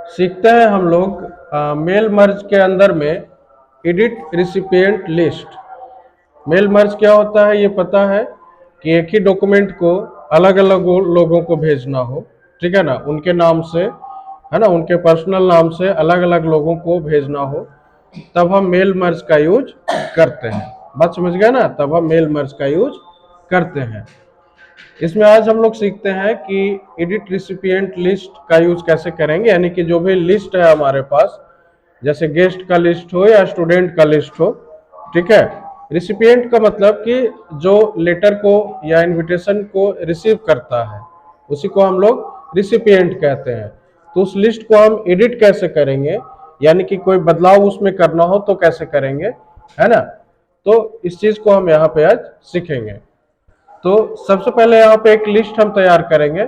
सीखते हैं हम लोग मेल मर्ज के अंदर में edit recipient list. Mail merge क्या होता है ये पता है कि एक ही डॉक्यूमेंट को अलग अलग लोगों को भेजना हो, ठीक है ना, उनके नाम से, है ना, उनके पर्सनल नाम से अलग अलग लोगों को भेजना हो, तब हम मेल मर्ज का यूज करते हैं। बात समझ गए ना, तब हम मेल मर्ज का यूज करते हैं। इसमें आज हम लोग सीखते हैं कि एडिट रिसिपिएंट लिस्ट का यूज कैसे करेंगे, यानी कि जो भी लिस्ट है हमारे पास, जैसे गेस्ट का लिस्ट हो या स्टूडेंट का लिस्ट हो, ठीक है। रिसिपिएंट का मतलब कि जो लेटर को या इनविटेशन को रिसीव करता है, उसी को हम लोग रिसिपिएंट कहते हैं। तो उस लिस्ट को हम एडिट कैसे करेंगे, यानी कि कोई बदलाव उसमें करना हो तो कैसे करेंगे, है ना। तो इस चीज को हम यहाँ पे आज सीखेंगे। तो सबसे पहले यहाँ पे एक लिस्ट हम तैयार करेंगे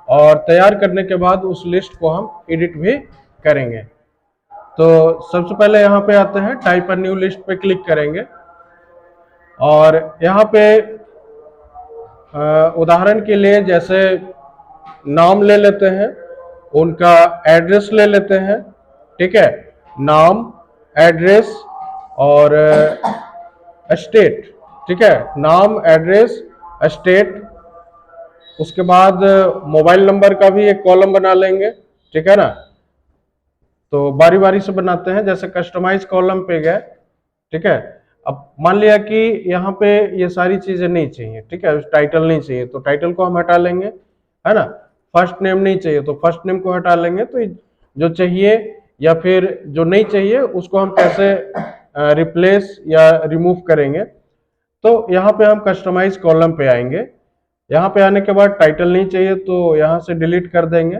और तैयार करने के बाद उस लिस्ट को हम एडिट भी करेंगे। तो सबसे पहले यहाँ पे आते हैं, टाइप अ न्यू लिस्ट पे क्लिक करेंगे और यहाँ पे उदाहरण के लिए जैसे नाम ले लेते हैं, उनका एड्रेस ले लेते हैं, ठीक है। नाम, एड्रेस और स्टेट, ठीक है। नाम, एड्रेस, स्टेट, उसके बाद मोबाइल नंबर का भी एक कॉलम बना लेंगे, ठीक है ना। तो बारी बारी से बनाते हैं, जैसे कस्टमाइज कॉलम पे गए, ठीक है। अब मान लिया कि यहाँ पे ये सारी चीजें नहीं चाहिए, ठीक है, टाइटल नहीं चाहिए तो टाइटल को हम हटा लेंगे, है ना। फर्स्ट नेम नहीं चाहिए तो फर्स्ट नेम को हटा लेंगे। तो जो चाहिए या फिर जो नहीं चाहिए उसको हम कैसे रिप्लेस या रिमूव करेंगे। तो यहाँ पे हम कस्टमाइज कॉलम पे आएंगे। यहाँ पे आने के बाद टाइटल नहीं चाहिए तो यहाँ से डिलीट कर देंगे।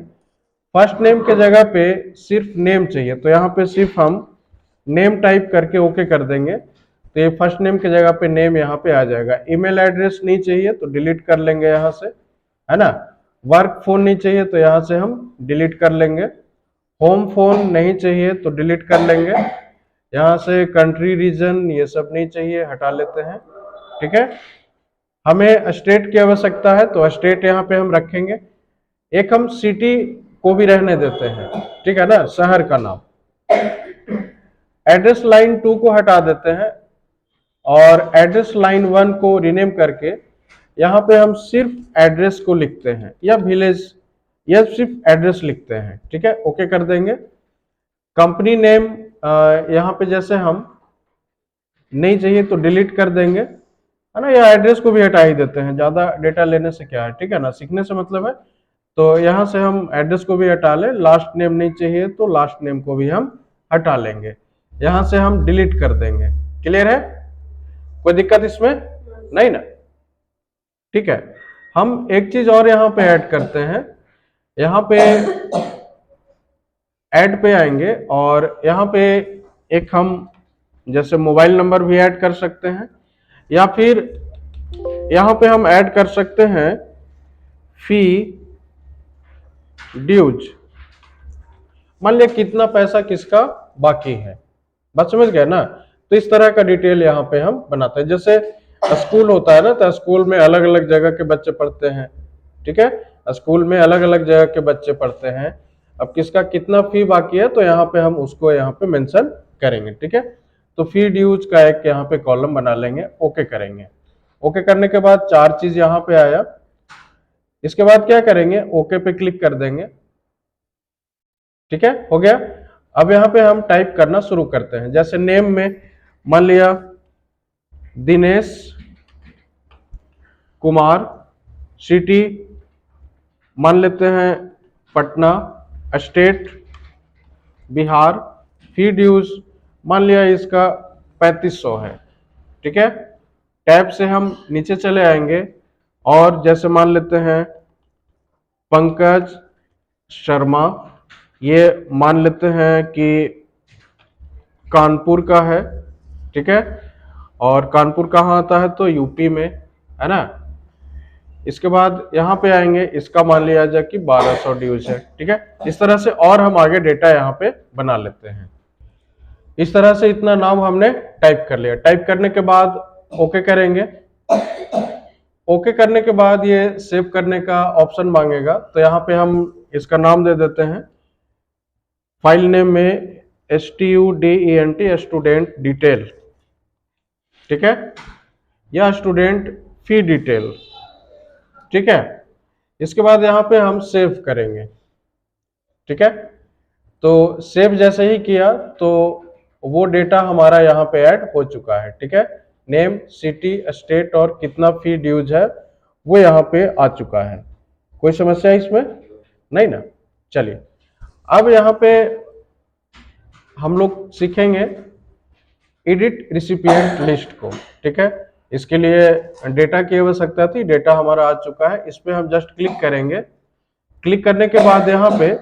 फर्स्ट नेम के जगह पे सिर्फ नेम चाहिए तो यहाँ पे सिर्फ हम नेम टाइप करके ओके कर देंगे। तो ये फर्स्ट नेम की जगह पे नेम यहाँ पे आ जाएगा। ईमेल एड्रेस नहीं चाहिए तो डिलीट कर लेंगे यहाँ से, है ना। वर्क फोन नहीं चाहिए तो यहाँ से हम डिलीट कर लेंगे। होम फोन नहीं चाहिए तो डिलीट कर लेंगे। यहाँ से कंट्री, रीजन, ये सब नहीं चाहिए, हटा लेते हैं, ठीक है। हमें स्टेट की आवश्यकता है तो स्टेट यहाँ पे हम रखेंगे। एक हम सिटी को भी रहने देते हैं, ठीक है ना, शहर का नाम। एड्रेस लाइन 2 को हटा देते हैं और एड्रेस लाइन 1 को रीनेम करके यहाँ पे हम सिर्फ एड्रेस को लिखते हैं या विलेज, या सिर्फ एड्रेस लिखते हैं, ठीक है। ओके कर देंगे। कंपनी नेम यहाँ पे जैसे हम नहीं चाहिए तो डिलीट कर देंगे, है ना, या एड्रेस को भी हटा ही देते हैं, ज्यादा डेटा लेने से क्या है, ठीक है ना, सीखने से मतलब है। तो यहाँ से हम एड्रेस को भी हटा लें। लास्ट नेम नहीं चाहिए तो लास्ट नेम को भी हम हटा लेंगे। यहाँ से हम डिलीट कर देंगे। क्लियर है, कोई दिक्कत इसमें नहीं ना, ठीक है। हम एक चीज और यहाँ पे ऐड करते हैं। यहाँ पे ऐड पे आएंगे और यहाँ पे एक हम जैसे मोबाइल नंबर भी ऐड कर सकते हैं, या फिर यहाँ पे हम ऐड कर सकते हैं फी ड्यूज। मान लिया कितना पैसा किसका बाकी है, बात समझ गए ना। तो इस तरह का डिटेल यहाँ पे हम बनाते हैं। जैसे स्कूल होता है ना, तो स्कूल में अलग अलग जगह के बच्चे पढ़ते हैं, ठीक है। स्कूल में अलग अलग जगह के बच्चे पढ़ते हैं। अब किसका कितना फी बाकी है तो यहाँ पे हम उसको यहाँ पे मेंशन करेंगे, ठीक है। तो फी ड्यूज का एक यहाँ पे कॉलम बना लेंगे, ओके करेंगे। ओके करने के बाद 4 चीज यहाँ पे आया। इसके बाद क्या करेंगे, ओके पे क्लिक कर देंगे, ठीक है, हो गया। अब यहाँ पे हम टाइप करना शुरू करते हैं। जैसे नेम में मान लिया दिनेश कुमार, सिटी मान लेते हैं पटना, स्टेट बिहार, फी ड्यूज मान लिया इसका 3500 है, ठीक है। टैब से हम नीचे चले आएंगे और जैसे मान लेते हैं पंकज शर्मा, ये मान लेते हैं कि कानपुर का है, ठीक है। और कानपुर कहाँ आता है तो यूपी में, है ना। इसके बाद यहाँ पे आएंगे, इसका मान लिया जाए कि 1200 ड्यूज है, ठीक है। इस तरह से और हम आगे डेटा यहाँ पे बना लेते हैं। इस तरह से इतना नाम हमने टाइप कर लिया। टाइप करने के बाद ओके करेंगे। ओके करने के बाद ये सेव करने का ऑप्शन मांगेगा, तो यहाँ पे हम इसका नाम दे देते हैं फाइल नेम में STUDENT स्टूडेंट डिटेल, ठीक है, या स्टूडेंट फी डिटेल, ठीक है। इसके बाद यहाँ पे हम सेव करेंगे, ठीक है। तो सेव जैसे ही किया तो वो डेटा हमारा यहाँ पे ऐड हो चुका है, ठीक है। नेम, सिटी, स्टेट और कितना फी ड्यूज है वो यहाँ पे आ चुका है। कोई समस्या है इसमें? नहीं ना। चलिए अब यहाँ पे हम लोग सीखेंगे एडिट रिसिपिएंट लिस्ट को, ठीक है। इसके लिए डेटा की आवश्यकता थी, डेटा हमारा आ चुका है। इस पे हम जस्ट क्लिक करेंगे। क्लिक करने के बाद यहाँ पे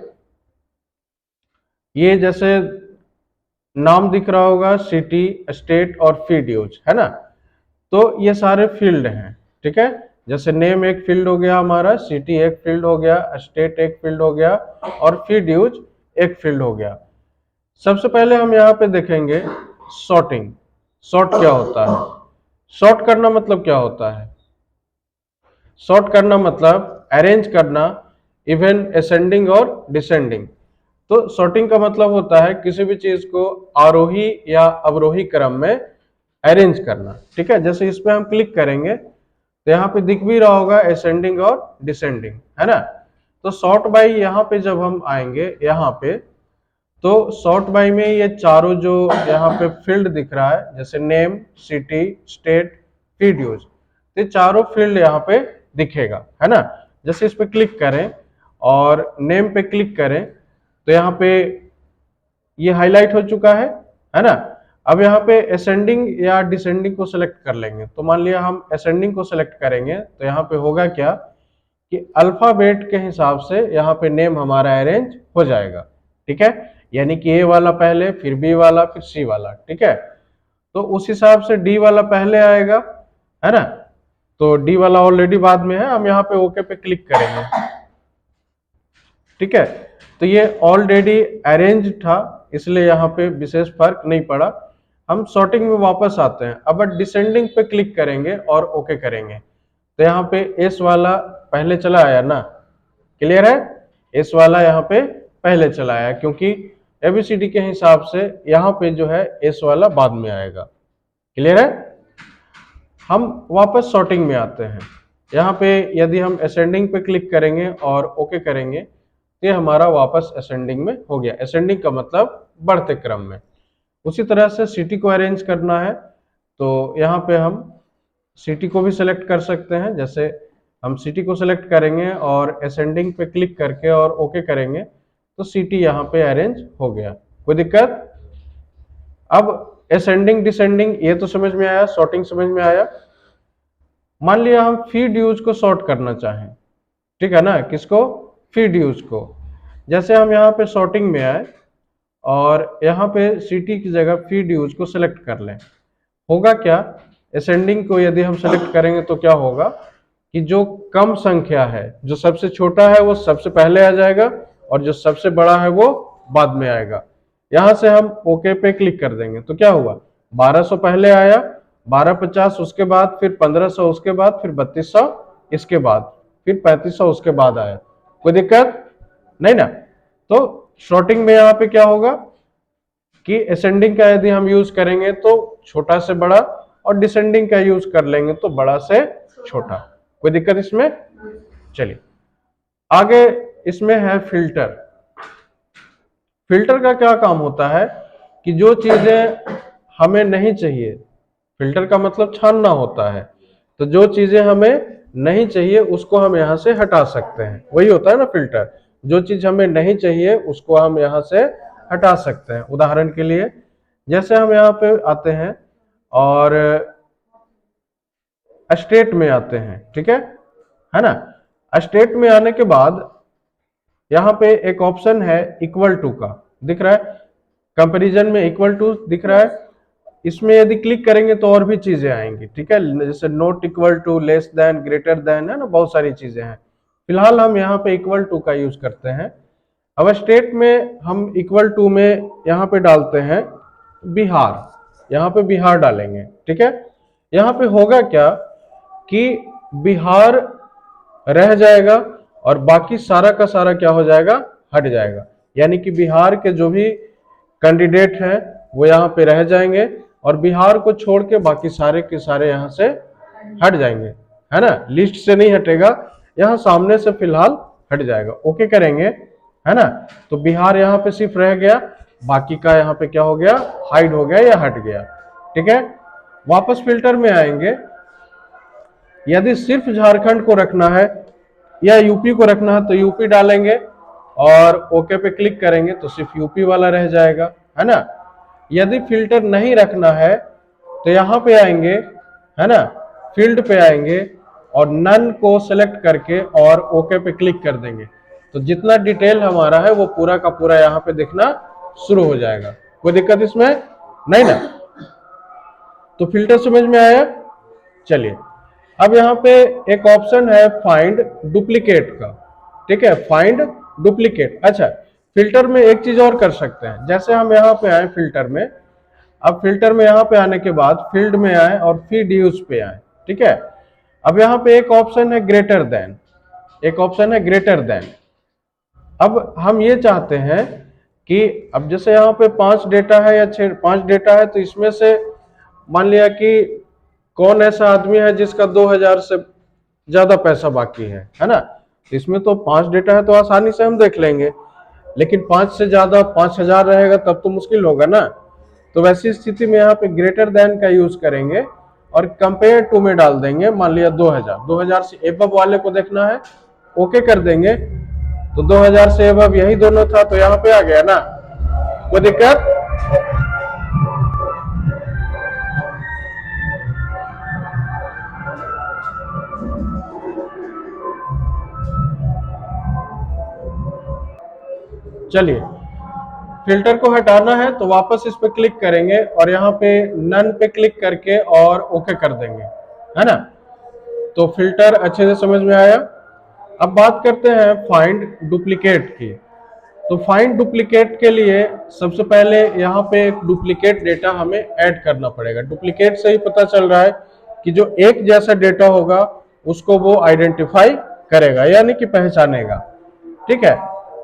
ये जैसे नाम दिख रहा होगा, सिटी, स्टेट और फी ड्यूज, है ना। तो ये सारे फील्ड हैं, ठीक है। जैसे नेम एक फील्ड हो गया हमारा, सिटी एक फील्ड हो गया, स्टेट एक फील्ड हो गया और फी ड्यूज एक फील्ड हो गया। सबसे पहले हम यहाँ पे देखेंगे सॉर्टिंग। सॉर्ट क्या होता है? सॉर्ट करना मतलब क्या होता है? सॉर्ट करना मतलब अरेंज करना, इवन असेंडिंग और डिसेंडिंग। तो सॉर्टिंग का मतलब होता है किसी भी चीज को आरोही या अवरोही क्रम में अरेंज करना, ठीक है। जैसे इस पे हम क्लिक करेंगे तो यहाँ पे दिख भी रहा होगा असेंडिंग और डिसेंडिंग, है ना। तो सॉर्ट बाय यहाँ पे जब हम आएंगे यहाँ पे, तो सॉर्ट बाय में ये चारों जो यहाँ पे फील्ड दिख रहा है, जैसे नेम, सिटी, स्टेट, फी ड्यूज, ये चारों फील्ड यहाँ पे दिखेगा, है ना। जैसे इस पे क्लिक करें और नेम पे क्लिक करें तो यहाँ पे ये हाईलाइट हो चुका है ना। अब यहाँ पे असेंडिंग या डिसेंडिंग को सिलेक्ट कर लेंगे। तो मान लिया हम असेंडिंग को सिलेक्ट करेंगे तो यहाँ पे होगा क्या कि अल्फाबेट के हिसाब से यहाँ पे नेम हमारा अरेंज हो जाएगा, ठीक है। यानी कि ए वाला पहले, फिर बी वाला, फिर सी वाला, ठीक है। तो उस हिसाब से डी वाला पहले आएगा, है ना। तो डी वाला ऑलरेडी बाद में है, हम यहाँ पे ओके पे क्लिक करेंगे, ठीक है। तो ये ऑलरेडी अरेंज था, इसलिए यहाँ पे विशेष फर्क नहीं पड़ा। हम सॉर्टिंग में वापस आते हैं। अब डिसेंडिंग पे क्लिक करेंगे और ओके करेंगे तो यहाँ पे एस वाला पहले चला आया ना, क्लियर है। एस वाला यहाँ पे पहले चला आया क्योंकि एबीसीडी के हिसाब से यहाँ पे जो है एस वाला बाद में आएगा, क्लियर है। हम वापस सॉर्टिंग में आते हैं। यहाँ पे यदि हम असेंडिंग पे क्लिक करेंगे और ओके करेंगे तो ये हमारा वापस असेंडिंग में हो गया। असेंडिंग का मतलब बढ़ते क्रम में। उसी तरह से सिटी को अरेंज करना है तो यहाँ पे हम सिटी को भी सिलेक्ट कर सकते हैं। जैसे हम सिटी को सिलेक्ट करेंगे और असेंडिंग पे क्लिक करके और ओके करेंगे तो सिटी यहाँ पे अरेंज हो गया। कोई दिक्कत? अब असेंडिंग डिसेंडिंग ये तो समझ में आया, सॉर्टिंग समझ में आया। मान लिया हम फी ड्यूज को सॉर्ट करना चाहें, ठीक है ना। किसको? फी ड्यूज को। जैसे हम यहाँ पे सॉर्टिंग में आए और यहाँ पे सिटी की जगह फी ड्यूज को सिलेक्ट कर लें, होगा क्या, असेंडिंग को यदि हम सेलेक्ट करेंगे तो क्या होगा कि जो कम संख्या है, जो सबसे छोटा है वो सबसे पहले आ जाएगा और जो सबसे बड़ा है वो बाद में आएगा। यहां से हम ओके पे क्लिक कर देंगे तो क्या हुआ, 1200 पहले आया, 1250 उसके बाद, फिर 1500 उसके बाद, फिर 3200 इसके बाद, फिर 3500 उसके बाद आया। कोई दिक्कत नहीं ना। तो शॉर्टिंग में यहाँ पे क्या होगा कि असेंडिंग का यदि हम यूज करेंगे तो छोटा से बड़ा और डिसेंडिंग का यूज कर लेंगे तो बड़ा से छोटा। कोई दिक्कत इसमें? चलिए आगे इसमें है फिल्टर। फिल्टर का क्या काम होता है कि जो चीजें हमें नहीं चाहिए, फिल्टर का मतलब छानना होता है, तो जो चीजें हमें नहीं चाहिए उसको हम यहां से हटा सकते हैं, वही होता है ना फिल्टर। जो चीज हमें नहीं चाहिए उसको हम यहां से हटा सकते हैं। उदाहरण के लिए जैसे हम यहाँ पे आते हैं और स्टेट में आते हैं, ठीक है ना। स्टेट में आने के बाद यहाँ पे एक ऑप्शन है इक्वल टू का, दिख रहा है, कंपैरिजन में इक्वल टू दिख रहा है। इसमें यदि क्लिक करेंगे तो और भी चीजें आएंगी, ठीक है। जैसे not equal to, less than, greater than, है ना, बहुत सारी चीजें हैं। फिलहाल हम यहाँ पे इक्वल टू का यूज करते हैं। अब स्टेट में हम इक्वल टू में यहाँ पे डालते हैं बिहार, यहाँ पे बिहार डालेंगे, ठीक है। यहाँ पे होगा क्या कि बिहार रह जाएगा और बाकी सारा का सारा क्या हो जाएगा, हट जाएगा। यानी कि बिहार के जो भी कैंडिडेट हैं वो यहाँ पे रह जाएंगे और बिहार को छोड़ के बाकी सारे के सारे यहाँ से हट जाएंगे, है ना। लिस्ट से नहीं हटेगा, यहाँ सामने से फिलहाल हट जाएगा। ओके करेंगे, है ना। तो बिहार यहाँ पे सिर्फ रह गया, बाकी का यहाँ पे क्या हो गया, हाइड हो गया या हट गया। ठीक है, वापस फिल्टर में आएंगे। यदि सिर्फ झारखंड को रखना है या यूपी को रखना है तो यूपी डालेंगे और ओके पे क्लिक करेंगे तो सिर्फ यूपी वाला रह जाएगा, है ना। यदि फिल्टर नहीं रखना है तो यहाँ पे आएंगे, है ना, फील्ड पे आएंगे और नन को सेलेक्ट करके और ओके पे क्लिक कर देंगे तो जितना डिटेल हमारा है वो पूरा का पूरा यहाँ पे दिखना शुरू हो जाएगा। कोई दिक्कत इसमें नहीं ना। तो फिल्टर समझ में आया। चलिए, अब यहाँ पे एक ऑप्शन है फाइंड डुप्लीकेट का। ठीक है, फाइंड डुप्लीकेट। अच्छा, फिल्टर में एक चीज और कर सकते हैं। जैसे हम यहाँ पे आए फिल्टर में, अब फिल्टर में यहाँ पे आने के बाद फील्ड में आए और फीड यूज पे आए। ठीक है, अब यहाँ पे एक ऑप्शन है ग्रेटर देन, एक ऑप्शन है ग्रेटर देन। अब हम ये चाहते हैं कि अब जैसे यहाँ पे 5 डेटा है या 5 डेटा है तो इसमें से मान लिया कि कौन ऐसा आदमी है जिसका 2000 से ज्यादा पैसा बाकी है ना। इसमें तो 5 डेटा है तो आसानी से हम देख लेंगे, लेकिन 5 से ज्यादा 5000 रहेगा तब तो मुश्किल होगा ना। तो वैसी स्थिति में यहाँ पे ग्रेटर देन का यूज करेंगे और कंपेयर टू में डाल देंगे। मान लिया 2000 से एबव वाले को देखना है, ओके कर देंगे तो 2000 से एबव यही दोनों था तो यहाँ पे आ गया ना। कोई दिक्कत? चलिए, फिल्टर को हटाना है तो वापस इस पे क्लिक करेंगे और यहाँ पे नन पे क्लिक करके और ओके कर देंगे, है ना। तो फिल्टर अच्छे से समझ में आया। अब बात करते हैं फाइंड डुप्लीकेट की। तो फाइंड डुप्लीकेट के लिए सबसे पहले यहाँ पे एक डुप्लीकेट डेटा हमें ऐड करना पड़ेगा। डुप्लीकेट से ही पता चल रहा है कि जो एक जैसा डेटा होगा उसको वो आइडेंटिफाई करेगा, यानी कि पहचानेगा। ठीक है,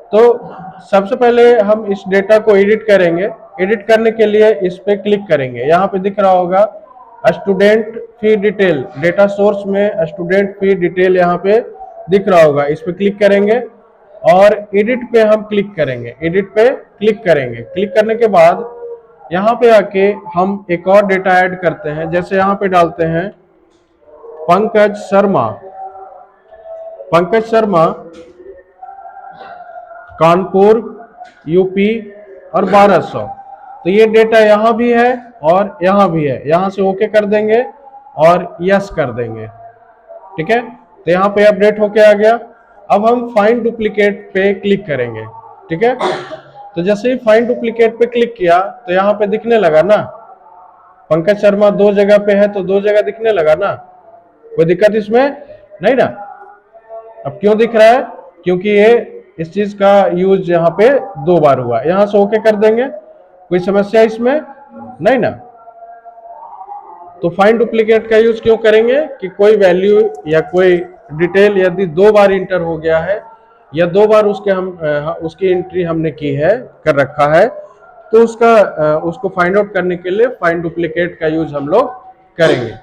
तो सबसे पहले हम इस डेटा को एडिट करेंगे। एडिट करने के लिए इस पे क्लिक करेंगे, यहाँ पे दिख रहा होगा स्टूडेंट फी डिटेल, डेटा सोर्स में स्टूडेंट फी डिटेल यहाँ पे दिख रहा होगा। इस पे क्लिक करेंगे और एडिट पे हम क्लिक करेंगे। एडिट पे क्लिक करेंगे, क्लिक करने के बाद यहाँ पे आके हम एक और डेटा ऐड करते हैं। जैसे यहाँ पे डालते हैं पंकज शर्मा, पंकज शर्मा कानपुर यूपी और 1200। तो ये डेटा यहाँ भी है और यहाँ भी है। यहाँ से ओके कर देंगे और यस कर देंगे। ठीक है, तो यहाँ पे अपडेट होके आ गया। अब हम फाइंड डुप्लीकेट पे क्लिक करेंगे। ठीक है, तो जैसे ही फाइंड डुप्लीकेट पे क्लिक किया तो यहाँ पे दिखने लगा ना, पंकज शर्मा 2 जगह पे है तो 2 जगह दिखने लगा ना। कोई दिक्कत इसमें नहीं ना। अब क्यों दिख रहा है? क्योंकि ये इस चीज का यूज यहाँ पे 2 बार हुआ। यहाँ से ओके कर देंगे, कोई समस्या इसमें नहीं ना। तो फाइंड डुप्लीकेट का यूज क्यों करेंगे कि कोई वैल्यू या कोई डिटेल यदि 2 बार इंटर हो गया है या 2 बार उसकी एंट्री हमने की है, कर रखा है, तो उसको फाइंड आउट करने के लिए फाइंड डुप्लीकेट का यूज हम लोग करेंगे।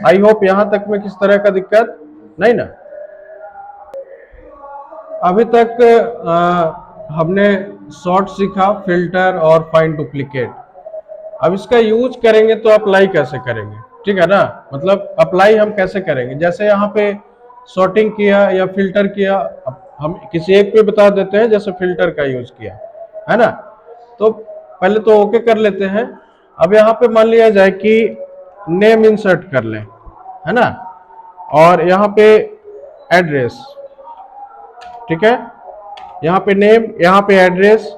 आई होप यहां तक में किस तरह का दिक्कत नहीं ना। अभी तक हमने शॉर्ट सीखा, फिल्टर और फाइंड डुप्लीकेट। अब इसका यूज करेंगे तो अप्लाई कैसे करेंगे, ठीक है ना। मतलब अप्लाई हम कैसे करेंगे, जैसे यहाँ पे सॉर्टिंग किया या फिल्टर किया, हम किसी एक पे बता देते हैं। जैसे फिल्टर का यूज किया है ना, तो पहले तो ओके कर लेते हैं। अब यहाँ पे मान लिया जाए कि नेम इंसर्ट कर लें, है ना, और यहाँ पे एड्रेस। ठीक है, यहाँ पे नेम, यहाँ पे एड्रेस,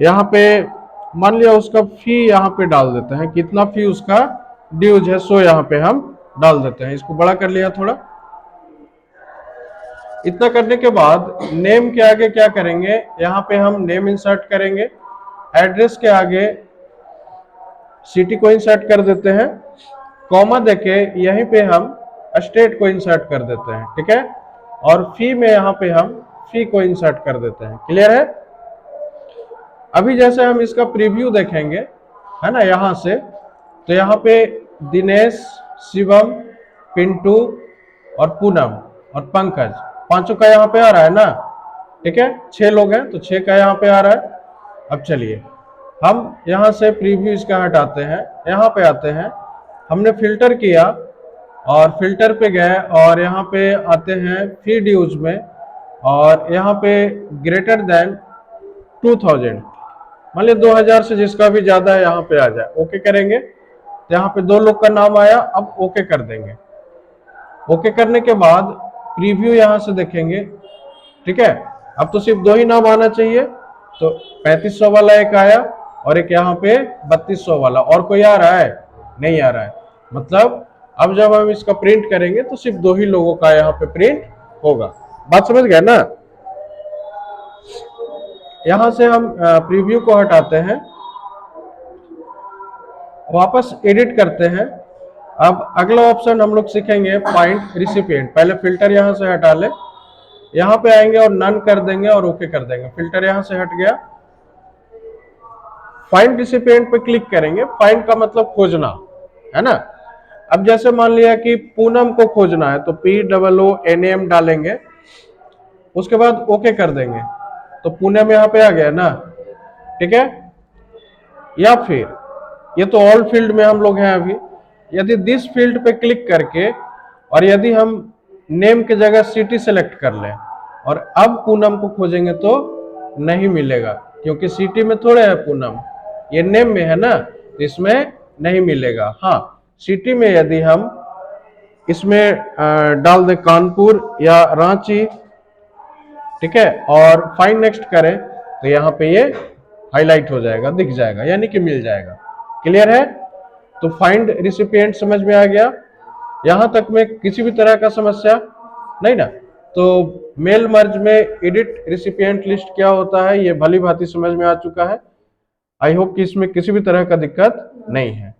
यहाँ पे मान लिया उसका फी यहाँ पे डाल देते हैं, कितना फी उसका ड्यूज है सो यहाँ पे हम डाल देते हैं। इसको बड़ा कर लिया थोड़ा। इतना करने के बाद नेम के आगे क्या करेंगे, यहाँ पे हम नेम इंसर्ट करेंगे। एड्रेस के आगे सिटी को इंसर्ट कर देते हैं, कॉमा देके यहीं पे हम स्टेट को इंसर्ट कर देते हैं। ठीक है, और फी में यहाँ पे हम फी को इंसर्ट कर देते हैं। क्लियर है? अभी जैसे हम इसका प्रीव्यू देखेंगे, है ना, यहाँ से, तो यहाँ पे दिनेश, शिवम, पिंटू और पूनम और पंकज, पांचों का यहाँ पे आ रहा है ना, ठीक है, 6 लोग हैं तो 6 का यहाँ पे आ रहा है। अब चलिए हम यहाँ से प्रीव्यू इसका हटाते हैं, यहाँ पे आते हैं, हमने फिल्टर किया और फिल्टर पे गए और यहाँ पे आते हैं फीड यूज में, और यहाँ पे ग्रेटर देन 2000, मान लिया 2000 से जिसका भी ज्यादा है यहाँ पे आ जाए, ओके करेंगे। तो यहाँ पे 2 लोग का नाम आया, अब ओके कर देंगे। ओके करने के बाद प्रीव्यू यहाँ से देखेंगे, ठीक है। अब तो सिर्फ 2 ही नाम आना चाहिए, तो 3500 वाला एक आया और एक यहाँ पे 3200 वाला, और कोई आ रहा है? नहीं आ रहा है। मतलब अब जब हम इसका प्रिंट करेंगे तो सिर्फ 2 ही लोगों का यहाँ पे प्रिंट होगा। बात समझ गए ना? यहां से हम प्रीव्यू को हटाते हैं, वापस एडिट करते हैं। अब अगला ऑप्शन हम लोग सीखेंगे फाइंड रिसिपिएंट। पहले फिल्टर यहां से हटा ले, यहां पे आएंगे और नन कर देंगे और ओके कर देंगे। फिल्टर यहां से हट गया, फाइंड रिसिपिएंट पे क्लिक करेंगे। फाइंड का मतलब खोजना, है ना। अब जैसे मान लिया कि पूनम को खोजना है तो POONAM डालेंगे, उसके बाद ओके कर देंगे तो पूनम यहाँ पे आ गया ना, ठीक है। या फिर ये तो ऑल फील्ड में हम लोग हैं अभी, यदि दिस फील्ड पे क्लिक करके और यदि हम नेम के जगह सिटी सेलेक्ट कर लें और अब पूनम को खोजेंगे तो नहीं मिलेगा, क्योंकि सिटी में थोड़े है पूनम, ये नेम में है ना, तो इसमें नहीं मिलेगा। हाँ, सिटी में यदि हम इसमें डाल दें कानपुर या रांची, ठीक है, और फाइंड नेक्स्ट करें तो यहाँ पे ये हाईलाइट हो जाएगा, दिख जाएगा, यानी कि मिल जाएगा। क्लियर है? तो फाइंड रिसिपिएंट समझ में आ गया। यहां तक में किसी भी तरह का समस्या नहीं ना? तो मेल मर्ज में एडिट रिसिपिएंट लिस्ट क्या होता है ये भली भांति समझ में आ चुका है। आई होप कि इसमें किसी भी तरह का दिक्कत नहीं है।